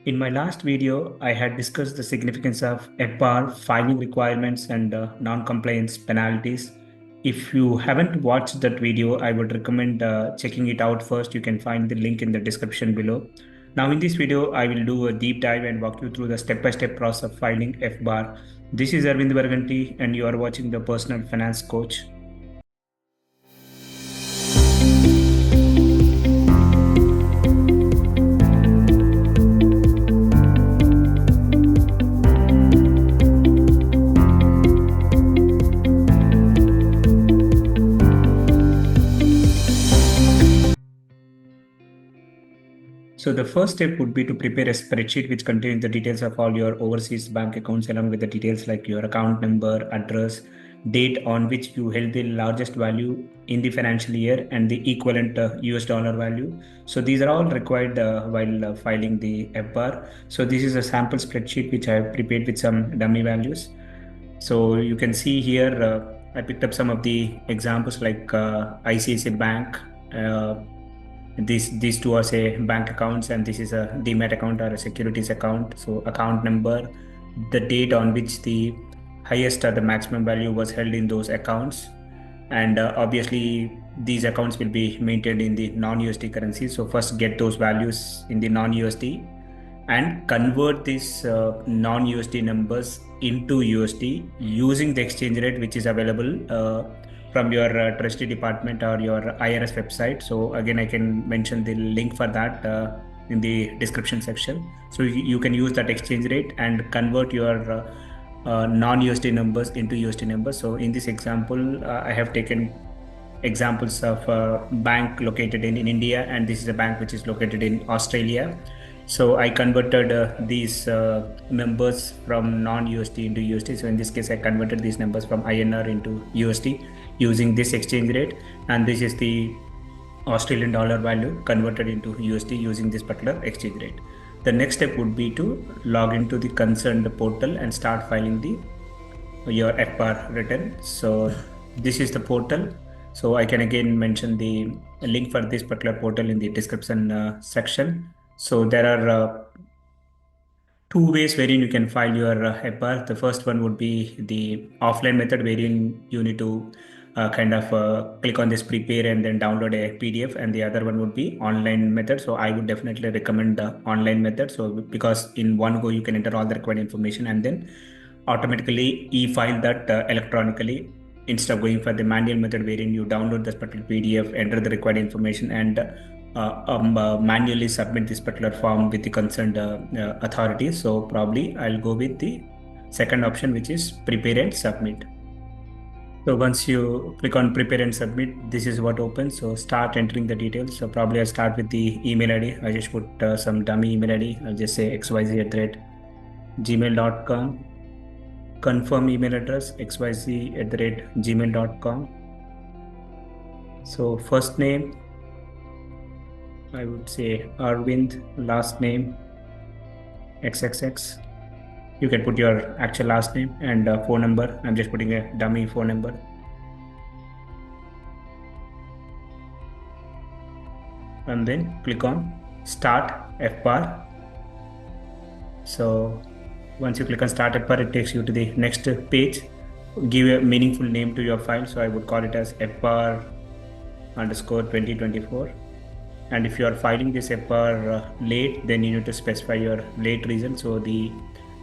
In my last video, I had discussed the significance of FBAR filing requirements and non-compliance penalties. If you haven't watched that video, I would recommend checking it out first. You can find the link in the description below. Now, in this video, I will do a deep dive and walk you through the step-by-step process of filing FBAR. This is Arvind Varganti, and you are watching the Personal Finance Coach. So the first step would be to prepare a spreadsheet which contains the details of all your overseas bank accounts along with the details like your account number, address, date on which you held the largest value in the financial year and the equivalent US dollar value. So these are all required while filing the FBAR. So this is a sample spreadsheet which I have prepared with some dummy values. So you can see here I picked up some of the examples like ICICI Bank. These two are say bank accounts, and this is a demat account or a securities account. So account number, the date on which the highest or the maximum value was held in those accounts, and obviously these accounts will be maintained in the non-USD currency. So first get those values in the non-USD and convert these non-USD numbers into USD using the exchange rate which is available from your trustee department or your IRS website. So again, I can mention the link for that in the description section. So you can use that exchange rate and convert your non-USD numbers into USD numbers. So in this example, I have taken examples of a bank located in India, and this is a bank which is located in Australia. So I converted these numbers from non-USD into USD. So in this case, I converted these numbers from INR into USD using this exchange rate. And this is the Australian dollar value converted into USD using this particular exchange rate. The next step would be to log into the concerned portal and start filing your FBAR return. So this is the portal. So I can again mention the link for this particular portal in the description section. So there are two ways wherein you can file your FBAR. The first one would be the offline method, wherein you need to click on this prepare and then download a PDF, and the other one would be online method. So I would definitely recommend the online method. So because in one go you can enter all the required information and then automatically e-file that electronically, instead of going for the manual method wherein you download this particular PDF, enter the required information, and manually submit this particular form with the concerned authorities. So probably I'll go with the second option, which is prepare and submit. So once you click on prepare and submit, this is what opens. So start entering the details. So probably I'll start with the email ID. I just put some dummy email ID. I'll just say xyz@gmail.com. Confirm email address xyz@gmail.com. So first name, I would say Arvind, last name XXX. You can put your actual last name and phone number. I'm just putting a dummy phone number. And then click on start FBAR. So once you click on start FBAR, it takes you to the next page. Give a meaningful name to your file. So I would call it as FBAR_2024. And if you are filing this FBAR late, then you need to specify your late reason. So the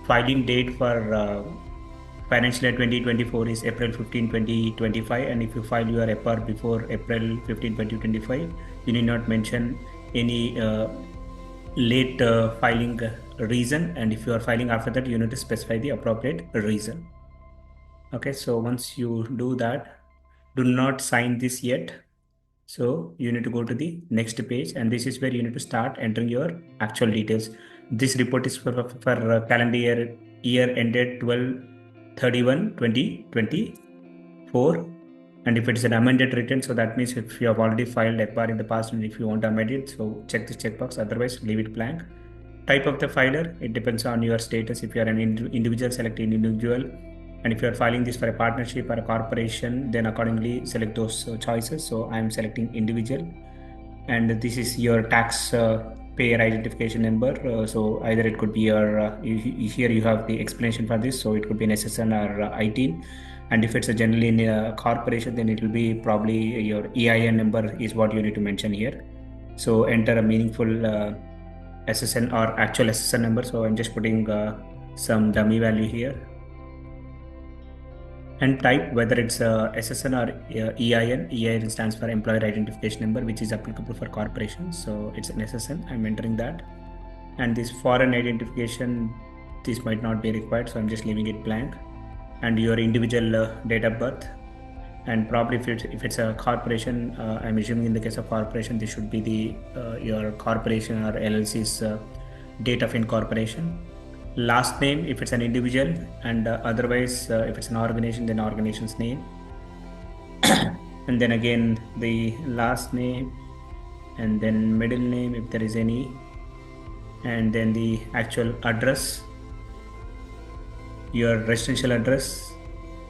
filing date for financial year 2024 is April 15, 2025. And if you file your FBAR before April 15, 2025, you need not mention any late filing reason. And if you are filing after that, you need to specify the appropriate reason. Okay, so once you do that, do not sign this yet. So you need to go to the next page, and this is where you need to start entering your actual details. This report is for calendar year ended 12/31/2024. And if it is an amended return, so that means if you have already filed FBAR in the past and if you want to amend it, so check this checkbox, otherwise leave it blank. Type of the filer, it depends on your status. If you are an individual, select an individual. And if you are filing this for a partnership or a corporation, then accordingly select those choices. So I'm selecting individual. And this is your tax payer identification number. So either it could be your, here you have the explanation for this. So it could be an SSN or ITIN. And if it's a generally in a corporation, then it will be probably your EIN number is what you need to mention here. So enter a meaningful SSN or actual SSN number. So I'm just putting some dummy value here. And type whether it's SSN or EIN. EIN stands for Employer Identification Number, which is applicable for corporations. So it's an SSN. I'm entering that. And this foreign identification, this might not be required. So I'm just leaving it blank. And your individual date of birth. And probably if it's a corporation, I'm assuming in the case of corporation, this should be the your corporation or LLC's date of incorporation. Last name if it's an individual, and otherwise if it's an organization, then organization's name. And then again the last name, and then middle name if there is any, and then the actual address, your residential address,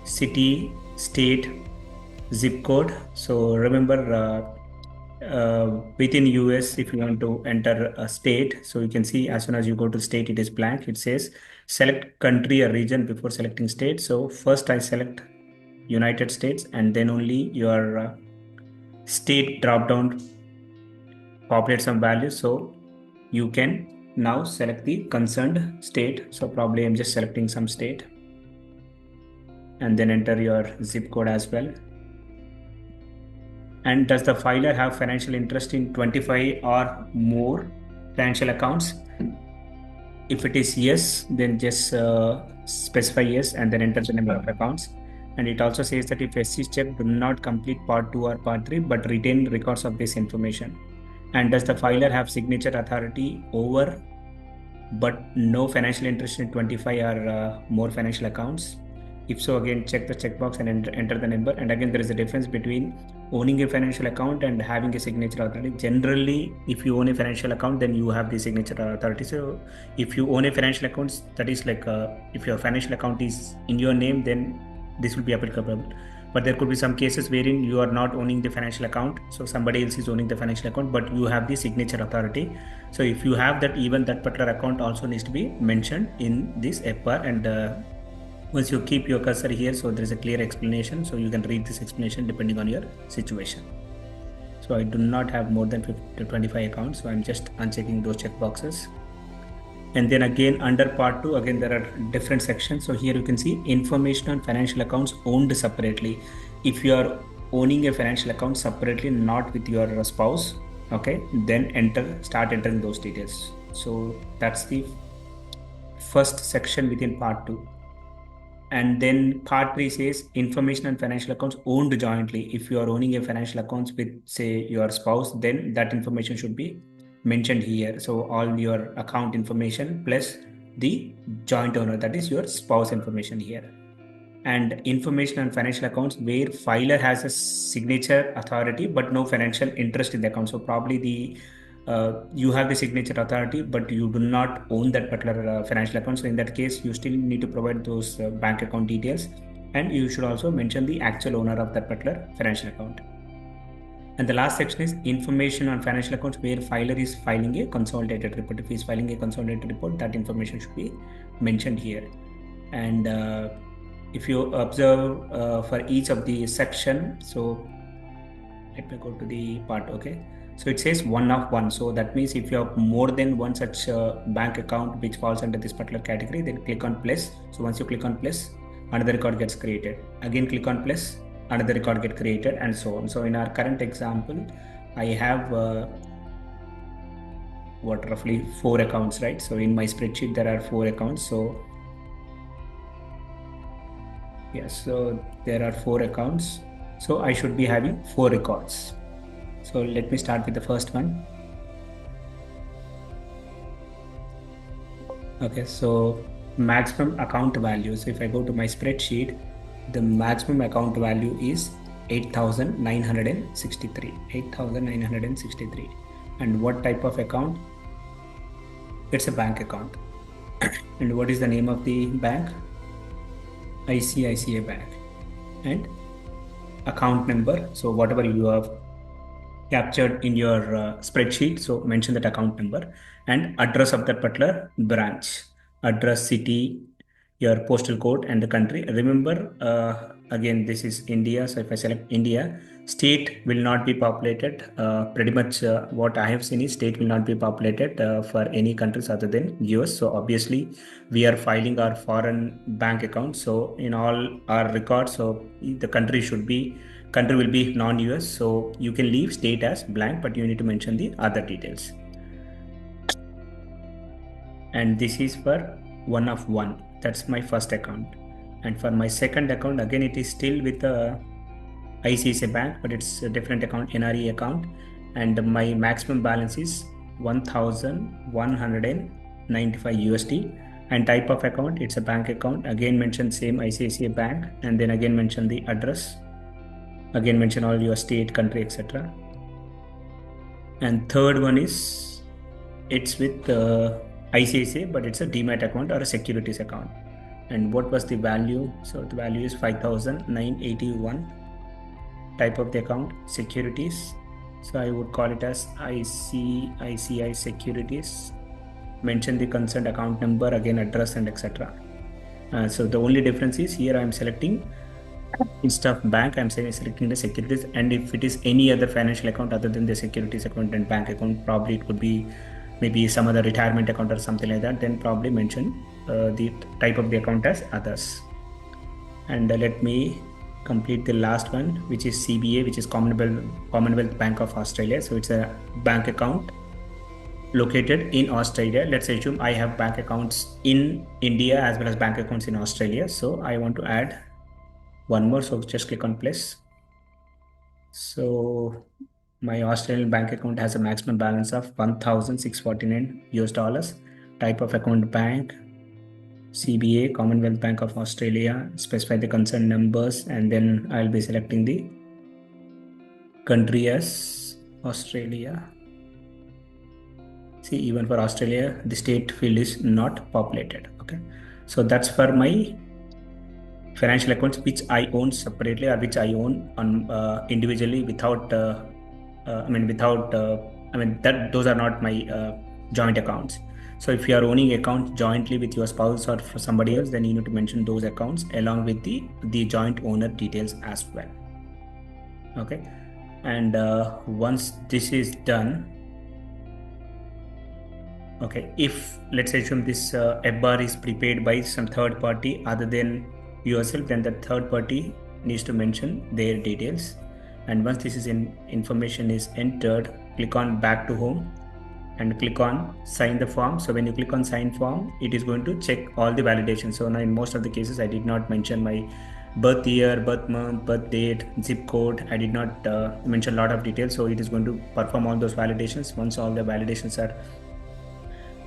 city, state, zip code. So remember within US, if you want to enter a state, so you can see as soon as you go to state, it is blank. It says select country or region before selecting state. So first I select United States, and then only your state drop down populate some values. So you can now select the concerned state. So probably I'm just selecting some state, and then enter your zip code as well. And does the filer have financial interest in 25 or more financial accounts? If it is yes, then just specify yes and then enter the number of accounts. And it also says that if SC check do not complete part 2 or part 3 but retain records of this information. And does the filer have signature authority over but no financial interest in 25 or more financial accounts? If so, again check the checkbox and enter the number. And again, there is a difference between owning a financial account and having a signature authority. Generally, if you own a financial account, then you have the signature authority. So if you own a financial account, that is like if your financial account is in your name, then this will be applicable. But there could be some cases wherein you are not owning the financial account, so somebody else is owning the financial account, but you have the signature authority. So if you have that, even that particular account also needs to be mentioned in this FBAR. And once you keep your cursor here, so there is a clear explanation, so you can read this explanation depending on your situation. So I do not have more than 50 to 25 accounts, so I'm just unchecking those checkboxes. And then again under part 2, again there are different sections. So here you can see information on financial accounts owned separately. If you are owning a financial account separately, not with your spouse, okay, then start entering those details. So that's the first section within part 2. And then part 3 says information on financial accounts owned jointly. If you are owning a financial accounts with, say, your spouse, then that information should be mentioned here. So all your account information plus the joint owner, that is your spouse information here. And information on financial accounts where filer has a signature authority but no financial interest in the account. So probably you have the signature authority, but you do not own that particular financial account. So in that case, you still need to provide those bank account details, and you should also mention the actual owner of that particular financial account. And the last section is information on financial accounts where filer is filing a consolidated report. If he is filing a consolidated report, that information should be mentioned here. And if you observe for each of the section, so let me go to the part, okay. So it says one of one. So that means if you have more than one such bank account which falls under this particular category, then click on plus. So once you click on plus, another record gets created. Again, click on plus, another record gets created, and so on. So in our current example, I have roughly 4 accounts, right? So in my spreadsheet, there are 4 accounts. So yes, so there are 4 accounts. So I should be having 4 records. So let me start with the first one. Okay, so maximum account value. So if I go to my spreadsheet, the maximum account value is 8,963. 8,963. And what type of account? It's a bank account. And what is the name of the bank? ICICI Bank. And account number, so whatever you have captured in your spreadsheet. So mention that account number and address of that particular branch, address, city, your postal code, and the country. Remember, again, this is India. So if I select India, state will not be populated. Pretty much what I have seen is state will not be populated for any countries other than US. So obviously, we are filing our foreign bank account. So in all our records, so the country will be non-US. So you can leave state as blank, but you need to mention the other details. And this is for one of one. That's my first account. And for my second account, again, it is still with a ICICI Bank, but it's a different account, NRE account. And my maximum balance is 1,195 USD. And type of account, it's a bank account. Again, mention same ICICI Bank, and then again mention the address. Again, mention all your state, country, etc. And third one is it's with ICICI, but it's a demat account or a securities account. And what was the value? So the value is 5,981. Type of the account, securities. So I would call it as ICICI Securities. Mention the concerned account number, again address and etc. So the only difference is here I'm selecting, instead of bank, I'm selecting the securities. And if it is any other financial account other than the securities account and bank account, probably it would be maybe some other retirement account or something like that, then probably mention the type of the account as others. And let me complete the last one, which is CBA, which is Commonwealth Bank of Australia. So it's a bank account located in Australia. Let's assume I have bank accounts in India as well as bank accounts in Australia. So I want to add one more. So just click on place. So my Australian bank account has a maximum balance of 1,649 US dollars. Type of account, bank, CBA, Commonwealth Bank of Australia. Specify the concerned numbers, and then I'll be selecting the country as Australia. See, even for Australia, the state field is not populated. Okay, so that's for my financial accounts which I own separately or which I own on individually without that those are not my joint accounts. So if you are owning account jointly with your spouse or for somebody else, then you need to mention those accounts along with the joint owner details as well. Okay, and once this is done, okay, if let's assume this FBAR is prepaid by some third party other than yourself, then the third party needs to mention their details. And once this is information is entered, click on back to home and click on sign the form. So when you click on sign form, it is going to check all the validations. So now in most of the cases, I did not mention my birth year, birth month, birth date, zip code. I did not mention a lot of details. So it is going to perform all those validations. Once all the validations are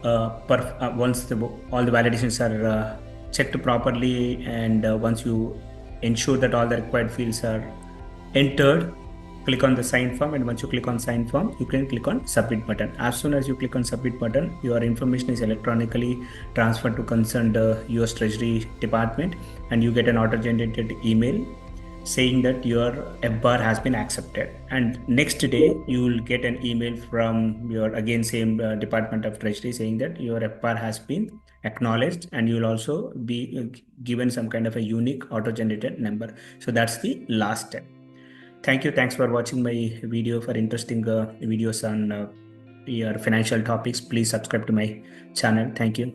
all the validations are checked properly, and once you ensure that all the required fields are entered, click on the sign form. And once you click on sign form, you can click on submit button. As soon as you click on submit button, your information is electronically transferred to concerned US Treasury Department, and you get an auto-generated email saying that your FBAR has been accepted. And next day, you will get an email from your, again, same Department of Treasury saying that your FBAR has been acknowledged, and you will also be given some kind of a unique auto-generated number. So that's the last step. Thank you. Thanks for watching my video. For interesting videos on your financial topics, please subscribe to my channel. Thank you.